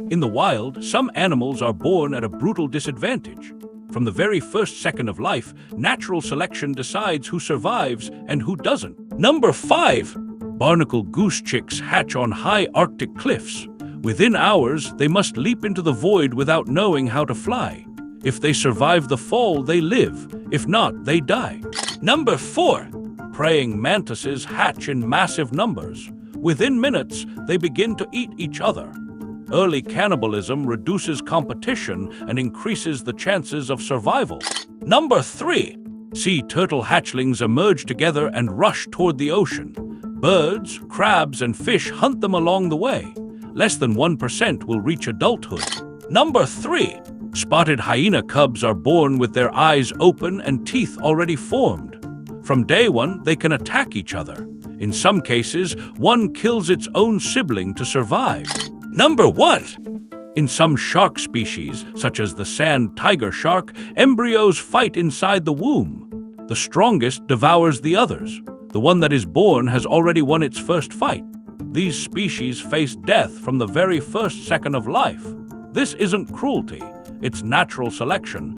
In the wild, some animals are born at a brutal disadvantage. From the very first second of life, natural selection decides who survives and who doesn't. Number 5. Barnacle goose chicks hatch on high Arctic cliffs. Within hours, they must leap into the void without knowing how to fly. If they survive the fall, they live. If not, they die. Number 4. Praying mantises hatch in massive numbers. Within minutes, they begin to eat each other. Early cannibalism reduces competition and increases the chances of survival. Number 3. Sea turtle hatchlings emerge together and rush toward the ocean. Birds, crabs, and fish hunt them along the way. Less than 1% will reach adulthood. Number 3. Spotted hyena cubs are born with their eyes open and teeth already formed. From day one, they can attack each other. In some cases, one kills its own sibling to survive. Number 1. In some shark species, such as the sand tiger shark, embryos fight inside the womb. The strongest devours the others. The one that is born has already won its first fight. These species face death from the very first second of life. This isn't cruelty, it's natural selection,